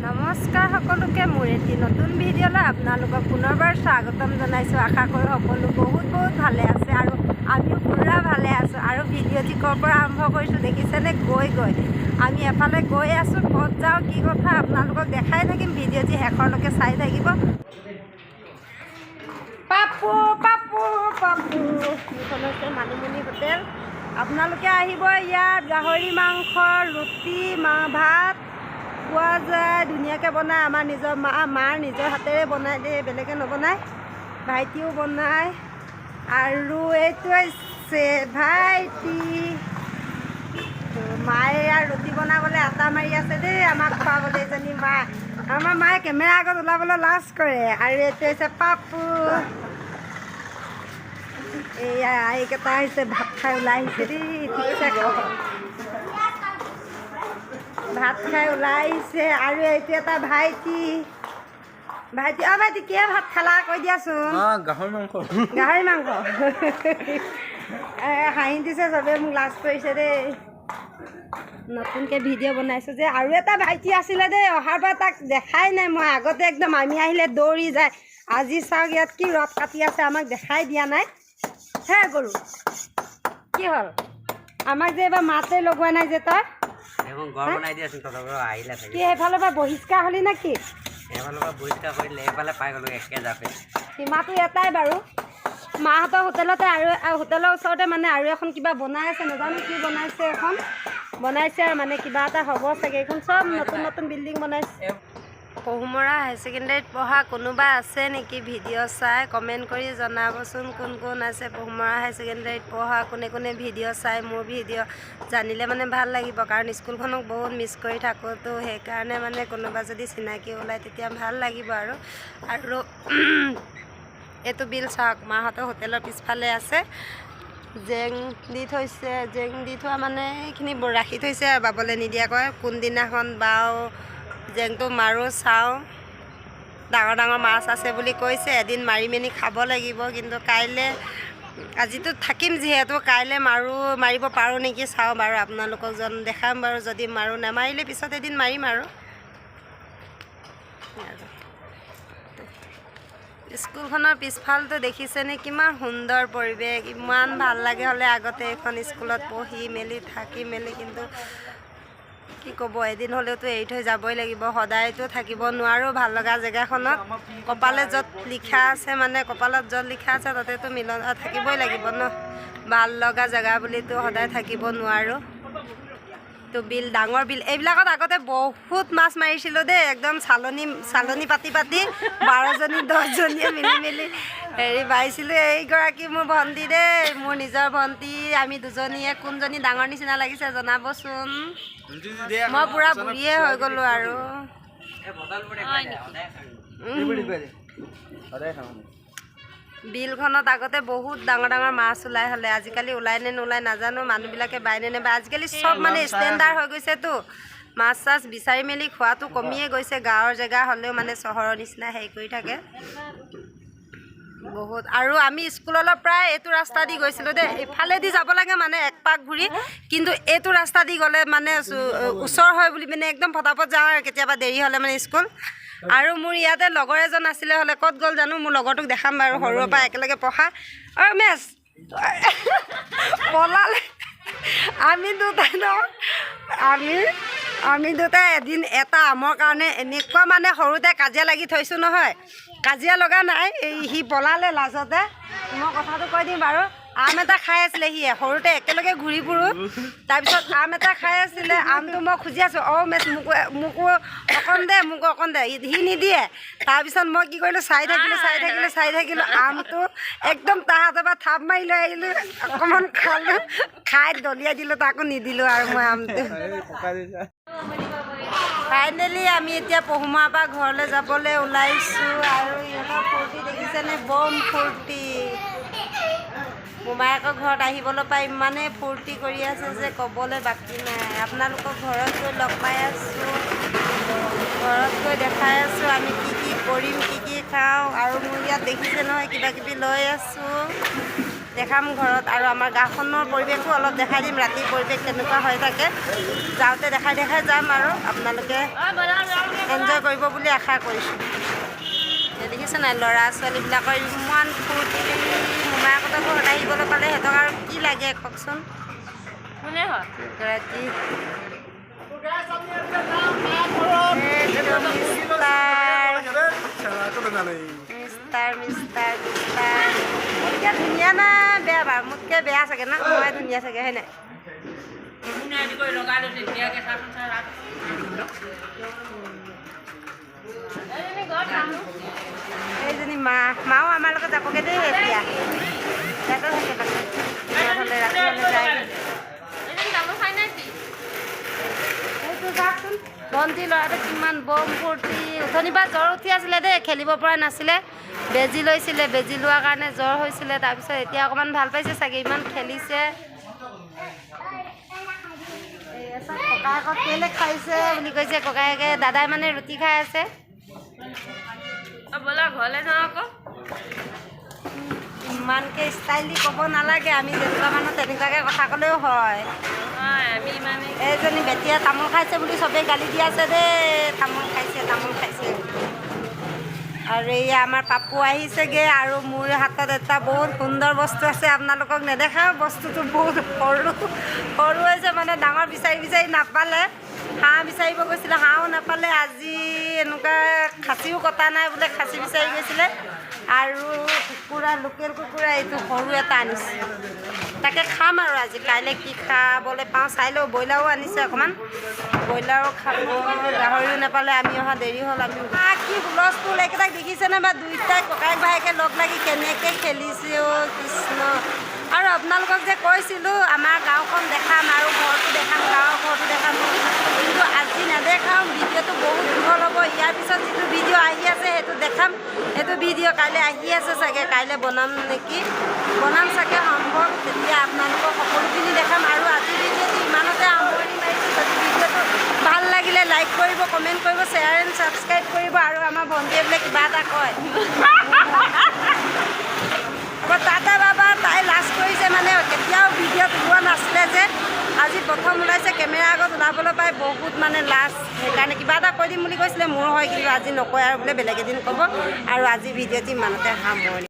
নমস্কাৰ সকলোকে মোৰ এটি নতুন ভিডিঅ'লৈ আপোনালোকক পুনৰবাৰ স্বাগতম জনাইছোঁ। আশা কৰোঁ সকলো বহুত ভালে আছে আৰু আমিও পুৰা ভালে আছোঁ। আৰু ভিডিঅ'টি ক'ৰ পৰা আৰম্ভ কৰিছোঁ দেখিছেনে? গৈ আমি এফালে গৈ আছোঁ। ক'ত যাওঁ কি কথা আপোনালোকক দেখাই থাকিম। ভিডিঅ'টি শেষৰলৈকে চাই থাকিব। পাপু পাপু পাপু এইখন হৈছে মানিমুনি হোটেল। আপোনালোকে আহিব। ইয়াত গাহৰি মাংস, ৰুটি, ভাত পোৱা যায়। ধুনীয়াকৈ বনায়। আমাৰ নিজৰ মাৰ নিজৰ হাতেৰে বনায় দেই, বেলেগে নবনায়। ভাইটিও বনায়। আৰু এইটো হৈছে ভাইটি। মায়ে আৰু ৰুটি বনাবলৈ আটা মাৰি আছে দেই, আমাক খুৱাবলৈ। এজনী মা, আমাৰ মায়ে কেমেৰা আগত ওলাবলৈ লাজ কৰে। আৰু এইটো হৈছে পাপু। এইয়া এইকেইটা হৈছে ভাত খাই ওলাই আহিছে দেই, ঠিকছে ভাত খাই ওলাই আহিছে। আৰু এইটো এটা ভাইটি। ভাইটি কিয় ভাত খালা কৈ দিয়াচোন। গাহৰি মাংস হাঁহি দিছে চবে, মোক লাজ কৰিছে দেই। নতুনকৈ ভিডিঅ' বনাইছোঁ যে। আৰু এটা ভাইটি আছিলে দেই, অহাৰ পৰা তাক দেখাই নাই মই। আগতে একদম আমি আহিলে দৌৰি যায়। আজি চাওক ইয়াত কি ৰদ কাটি আছে, আমাক দেখাই দিয়া নাই। হে গৰু কি হ'ল? আমাক যে এইবাৰ মাতে লগোৱা নাই যে তই কি সেইফালৰ পৰা বহিষ্কাৰ হ'লি নে কি? সীমাটো এটাই বাৰু। মাহঁতৰ হোটেলতে আৰু হোটেলৰ ওচৰতে মানে আৰু এখন কিবা বনাই আছে, নাজানো কি বনাইছে। এখন বনাইছে আৰু মানে কিবা এটা হ'ব চাগে। এইখন চব নতুন বিল্ডিং বনাইছে। পহুমৰা হাই ছেকেণ্ডেৰীত পঢ়া কোনোবা আছে নেকি? ভিডিঅ' চাই কমেণ্ট কৰি জনাবচোন কোন কোন আছে পহুমৰা হাই ছেকেণ্ডেৰীত পঢ়া, কোনে ভিডিঅ' চাই। মোৰ ভিডিঅ' জানিলে মানে ভাল লাগিব, কাৰণ স্কুলখনক বহুত মিছ কৰি থাকোঁতো। সেইকাৰণে মানে কোনোবা যদি চিনাকি ওলায় তেতিয়া ভাল লাগিব। আৰু এইটো বিল চাওক, মাহঁতৰ হোটেলৰ পিছফালে আছে। জেং দি থৈছে, জেং দি থোৱা মানে এইখিনি ৰাখি থৈছে আৰু বাবলৈ নিদিয়াকৈ। কোনদিনাখন বাও জেংটো মাৰোঁ চাওঁ। ডাঙৰ মাছ আছে বুলি কৈছে, এদিন মাৰি মেলি খাব লাগিব। কিন্তু কাইলৈ, আজিতো থাকিম যিহেতু, কাইলৈ মাৰিব পাৰোঁ নেকি চাওঁ বাৰু। আপোনালোকক দেখাম বাৰু। যদি মাৰোঁ, নামাৰিলে পিছত এদিন মাৰিম আৰু। স্কুলখনৰ পিছফালটো দেখিছেনে? কিমান সুন্দৰ পৰিৱেশ, ইমান ভাল লাগে। হ'লে আগতে এইখন স্কুলত পঢ়ি মেলি থাকি মেলি, কিন্তু কি ক'ব, এদিন হ'লেওতো এৰি থৈ যাবই লাগিব। সদায়তো থাকিব নোৱাৰোঁ ভাল লগা জেগাখনত। কপালে য'ত লিখা আছে, মানে কপালত য'ত লিখা আছে তাতেতো থাকিবই লাগিব ন। ভাল লগা জেগা বুলিতো সদায় থাকিব নোৱাৰোঁ। তো বিল, ডাঙৰ বিল। এইবিলাকত আগতে বহুত মাছ মাৰিছিলোঁ দেই। একদম চালনী পাতি 12জনী 10জনীয়ে মিলি মাৰিছিলোঁ। এইগৰাকী মোৰ ভণ্টি দেই, মোৰ নিজৰ ভণ্টি। আমি দুজনীয়ে। কোনজনী ডাঙৰ নিচিনা লাগিছে জনাবচোন। মই পূৰা বুঢ়ীয়ে হৈ গ'লোঁ আৰু। বিলখনত আগতে বহুত ডাঙৰ মাছ ওলাই। হ'লে আজিকালি ওলাই নে নোলাই নাজানো। মানুহবিলাকে বাই নে নেবাই। আজিকালি চব মানে ষ্টেণ্ডাৰ্ড হৈ গৈছেতো। মাছ চাছ বিচাৰি মেলি খোৱাটো কমিয়ে গৈছে। গাঁৱৰ জেগা হ'লেও মানে চহৰৰ নিচিনা হেৰি কৰি থাকে বহুত। আৰু আমি স্কুললৈ প্ৰায় এইটো ৰাস্তা দি গৈছিলোঁ দেই। ইফালেদি যাব লাগে মানে এক পাক ঘূৰি, কিন্তু এইটো ৰাস্তা দি গ'লে মানে ওচৰ হয় বুলি মানে একদম ফটাফট যাওঁ আৰু কেতিয়াবা দেৰি হ'লে মানে স্কুল। আৰু মোৰ ইয়াতে লগৰ এজন আছিলে, হ'লে ক'ত গ'ল জানো। মোৰ লগৰটোক দেখাম বাৰু, সৰুৰ পৰা একেলগে পঢ়া। মেছ পলালে। আমি দুটাই এদিন এটা আমৰ কাৰণে এনেকুৱা মানে সৰুতে কাজিয়া লাগি থৈছোঁ নহয়। কাজিয়া লগা নাই, সি পলালে লাজতে। মই কথাটো কৈ দিম বাৰু। আম এটা খাই আছিলে সি, সৰুতে একেলগে ঘূৰি ফুৰোঁ। তাৰপিছত আম এটা খাই আছিলে, আমটো মই খুজি আছোঁ, মেছ মোকো অকণ দে, মোকো অকণ দে। সি নিদিয়ে। তাৰপিছত মই কি কৰিলোঁ, চাই থাকিলোঁ। আমটো একদম তাৰ হাতৰ পৰা থাপ মাৰি লৈ আহিলোঁ, অকণমান খালোঁ, খাই দলিয়াই দিলোঁ, তাকো নিদিলোঁ আৰু মই আমটো। ফাইনেলি আমি এতিয়া পহুমৰাৰ পৰা ঘৰলৈ যাবলৈ ওলাইছোঁ। আৰু ইহঁতৰ ফূৰ্তি দেখিছেনে? বম ফূৰ্তি। মোমায়েকৰ ঘৰত আহিবলৈ পাই ইমানেই ফূৰ্তি কৰি আছে যে ক'বলৈ বাকী নাই। আপোনালোকক ঘৰত গৈ লগ পাই আছোঁ, ঘৰত গৈ দেখাই আছোঁ আমি কি কৰিম, কি খাওঁ। আৰু মোৰ ইয়াত দেখিছে নহয়, কিবাকিবি লৈ আছোঁ, দেখাম ঘৰত। আৰু আমাৰ গাঁওখনৰ পৰিৱেশো অলপ দেখাই দিম, ৰাতিৰ পৰিৱেশ কেনেকুৱা হৈ থাকে। যাওঁতে দেখাই যাম আৰু আপোনালোকে এনজয় এনজয় কৰিব বুলি আশা কৰিছোঁ। দেখিছে নাই ল'ৰা ছোৱালীবিলাকৰ ইমান ফূৰ্তি, মোমায়েকহঁতৰ ঘৰত আহিবলৈ পালে সিহঁতক আৰু কি লাগে কওকচোন। কোনে হয় এগৰাকী মিষ্টাৰ মোতকৈ ধুনীয়া না বেয়া বাৰু? মোতকৈ বেয়া চাগে না, মই ধুনীয়া চাগে হয় নাই? এইজনী মাও আমাৰ লগত যাবগৈ দেই এতিয়া। ইয়াতে থাকে মানে ৰাতি হ'লে যায়। সেইটো যাওকচোন। ভণ্টি ল'ৰাটো কিমান বম ফূৰ্তি, উঠনিৰ পৰা জ্বৰ উঠি আছিলে দেই, খেলিব পৰা নাছিলে, বেজী লৈছিলে, বেজী লোৱাৰ কাৰণে জ্বৰ হৈছিলে, তাৰপিছত এতিয়া অকণমান ভাল পাইছে চাগে, ইমান খেলিছে। ককায়েকক কেলে খাইছে বুলি কৈছে, ককায়েকে দাদাই মানে ৰুটি খাই আছে। ব'লা ঘৰলৈ যাওঁ আকৌ। ইমানকৈ ষ্টাইল দি ক'ব নালাগে, আমি যেনেকুৱা মানুহ তেনেকুৱাকৈ কথা ক'লেও হয়। আমি মানে এইজনী বেটিয়ে তামোল খাইছে বুলি চবেই গালি দি আছে দেই, তামোল খাইছে তামোল খাইছে। আৰু এই আমাৰ পাপু আহিছেগৈ, আৰু মোৰ হাতত এটা বহুত সুন্দৰ বস্তু আছে, আপোনালোকক নেদেখাওঁ। বস্তুটো বহুত সৰু হৈছে, মানে ডাঙৰ বিচাৰি বিচাৰি নাপালে। হাঁহ বিচাৰিব গৈছিলে, হাঁহো নাপালে। আজি এনেকুৱা খাচীও কটা নাই বোলে, খাচী বিচাৰি গৈছিলে। আৰু কুকুৰা, লোকেল কুকুৰা এইটো সৰু এটা আনিছে, তাকে খাম আৰু আজি। কাইলৈ কি খাবলৈ পাওঁ চাই লওঁ। ব্ৰইলাৰো আনিছে অকণমান, ব্ৰইলাৰো খাব। গাহৰিও নাপালে, আমি অহা দেৰি হ'ল। আমি কি হুলস্থুল এইকেইটাক দেখিছেনে বা? দুইটাই ককায়েক ভায়েকে লগ লাগি কেনেকৈ খেলিছে অ' কৃষ্ণ। আৰু আপোনালোকক যে কৈছিলোঁ আমাৰ গাঁওখন দেখাম আৰু ঘৰটো দেখাম, গাঁৱৰ ঘৰটো দেখাম বুলি, কিন্তু আজি নেদেখাম। ভিডিঅ'টো বহুত দীঘল হ'ব। ইয়াৰ পিছত যিটো ভিডিঅ' আহি আছে সেইটো দেখাম। সেইটো ভিডিঅ' কাইলৈ আহি আছে চাগে, কাইলৈ বনাম নেকি, বনাম চাগে সম্ভৱ। তেতিয়া আপোনালোকক সকলোখিনি দেখাম। আৰু আজি ভিডিঅ'টো ইমানতে সামৰণি মাৰিছোঁ। যদি ভিডিঅ'টো ভাল লাগিলে লাইক কৰিব, কমেণ্ট কৰিব, শ্বেয়াৰ এণ্ড ছাবস্ক্ৰাইব কৰিব। আৰু আমাৰ ভণ্টিয়ে বোলে কিবা এটা কয় টাটা বাবা, তাই লাজ কৰিছে মানে, কেতিয়াও ভিডিঅ'ত ওলোৱা নাছিলে যে, আজি প্ৰথম ওলাইছে। কেমেৰা আগত ওলাবলৈ পাই বহুত মানে লাজ, সেইকাৰণে কিবা এটা কৈ দিম বুলি কৈছিলে। মোৰ হয়, কিন্তু আজি নকয় আৰু বোলে বেলেগ এদিন ক'ব। আৰু আজি ভিডিঅ'টো ইমানতে সামৰণি।